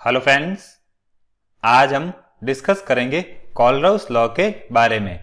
Hello friends, आज हम discuss करेंगे कोलराउस लॉ के बारे में।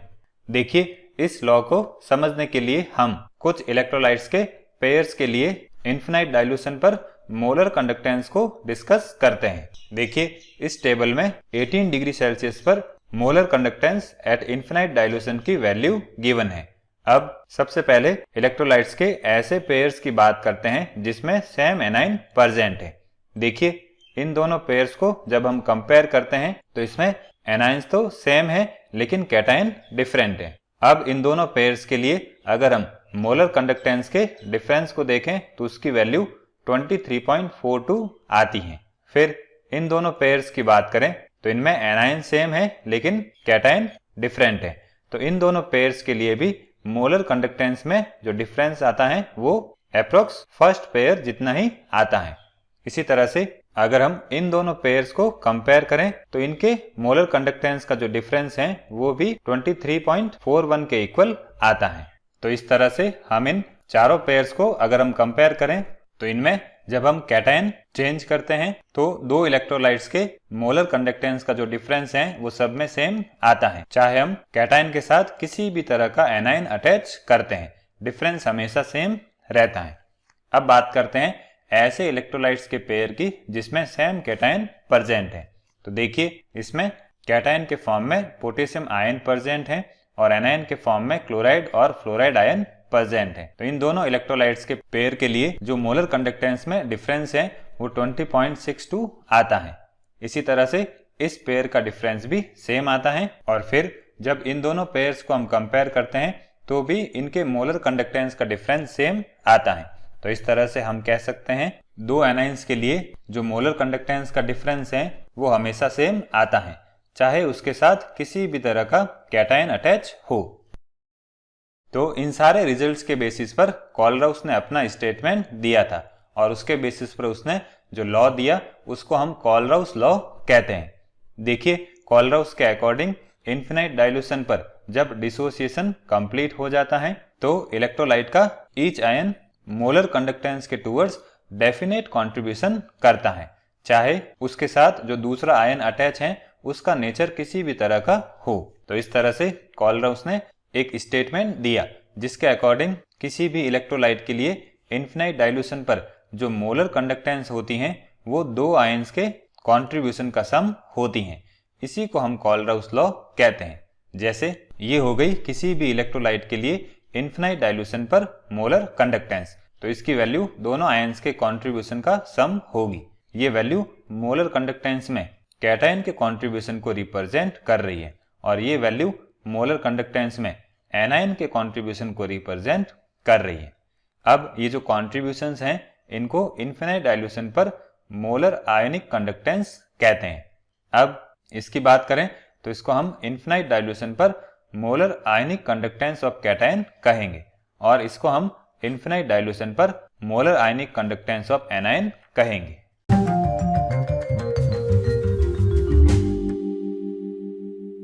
देखिए, इस लॉ को समझने के लिए हम कुछ इलेक्ट्रोलाइट्स के पेयर्स के लिए इनफिनाइट डाइल्यूशन पर मोलर कंडक्टेंस को डिस्कस करते हैं। देखिए, इस टेबल में 18 डिग्री सेल्सियस पर molar conductance at infinite dilution की वैल्यू गिवन है। अब सबसे पहले इलेक्ट्रोलाइट्स के ऐसे पेयर्स की बात करते हैं जिसमें सेम एनाइन प्रेजेंट है। देखिए, इन दोनों पेयर्स को जब हम कंपेयर करते हैं तो इसमें एनाइंस तो सेम है लेकिन कैटायन डिफरेंट है। अब इन दोनों पेयर्स के लिए अगर हम मोलर कंडक्टेंस के डिफरेंस को देखें तो उसकी वैल्यू 23.42 आती है। फिर इन दोनों पेयर्स की बात करें तो इनमें एनाइन सेम है लेकिन कैटायन डिफरेंट है। तो इन दोनों पेयर्स के लिए भी मोलर कंडक्टेंस में जो डिफरेंस आता है वो अप्रोक्स फर्स्ट पेयर जितना ही आता है। इसी तरह से अगर हम इन दोनों पेयर्स को कंपेयर करें तो इनके मोलर कंडक्टेंस का जो डिफरेंस है वो भी 23.41 के इक्वल आता है। तो इस तरह से हम इन चारों पेयर्स को अगर हम कंपेयर करें तो इनमें जब हम कैटायन चेंज करते हैं तो दो इलेक्ट्रोलाइट्स के मोलर कंडक्टेंस का जो डिफरेंस है वो सब में सेम आता है, चाहे हम कैटायन के साथ किसी भी तरह का एनाइन अटैच करते हैं, डिफरेंस हमेशा सेम रहता है। अब बात करते हैं ऐसे इलेक्ट्रोलाइट्स के पेयर की जिसमें सेम कैटायन प्रेजेंट है। तो देखिए, इसमें कैटायन के फॉर्म में पोटेशियम आयन प्रेजेंट है और एनायन के फॉर्म में क्लोराइड और फ्लोराइड आयन प्रेजेंट है। तो इन दोनों इलेक्ट्रोलाइट्स के पेयर के लिए जो मोलर कंडक्टेंस में डिफरेंस है वो 20.62 आता है। इसी तरह से इस पेयर का डिफरेंस भी सेम आता है और फिर जब इन दोनों पेयर्स को हम कंपेयर करते हैं तो भी इनके मोलर कंडक्टेंस का डिफरेंस सेम आता है। तो इस तरह से हम कह सकते हैं दो एनाइंस के लिए जो मोलर कंडक्टेंस का डिफरेंस है वो हमेशा सेम आता है, चाहे उसके साथ किसी भी तरह का कैटायन अटैच हो। तो इन सारे रिजल्ट्स के बेसिस पर कोलराउस ने अपना स्टेटमेंट दिया था और उसके बेसिस पर उसने जो लॉ दिया उसको हम कोलराउस लॉ कहते हैं। देखिए, कोलराउस के अकॉर्डिंग इनफिनाइट डाइल्यूशन पर जब डिसोसिएशन कंप्लीट हो जाता है तो इलेक्ट्रोलाइट का ईच आयन मोलर कंडक्टेंस के टूवर्ड्स डेफिनेट कंट्रीब्यूशन करता है, चाहे उसके साथ जो दूसरा आयन अटैच है उसका नेचर किसी भी तरह का हो। तो इस तरह से कोलराउस ने एक स्टेटमेंट दिया जिसके अकॉर्डिंग किसी भी इलेक्ट्रोलाइट के लिए इनफिनाइट डाइल्यूशन पर जो मोलर कंडक्टेंस होती हैं वो दो आयन्स के कंट्रीब्यूशन का सम होती हैं। इसी को हम कोलराउस लॉ कहते हैं। जैसे ये हो गई किसी भी इलेक्ट्रोलाइट के लिए इनफिनाइट डाइल्यूशन पर मोलर कंडक्टेंस, तो इसकी वैल्यू दोनों आयन्स के कंट्रीब्यूशन का सम होगी। ये वैल्यू मोलर कंडक्टेंस में कैटायन के कंट्रीब्यूशन को रिप्रेजेंट कर रही है और ये वैल्यू मोलर कंडक्टेंस में एनायन के कंट्रीब्यूशन को रिप्रेजेंट कर रही है। अब ये जो कंट्रीब्यूशंस हैं इनको इनफिनाइट डाइल्यूशन पर मोलर आयनिक कंडक्टेंस कहते हैं। अब इसकी बात करें तो इसको हम इनफिनाइट डाइल्यूशन पर molar ionic conductance of cation कहेंगे और इसको हम इनफिनाइट डाइल्यूशन पर molar ionic conductance of anion कहेंगे।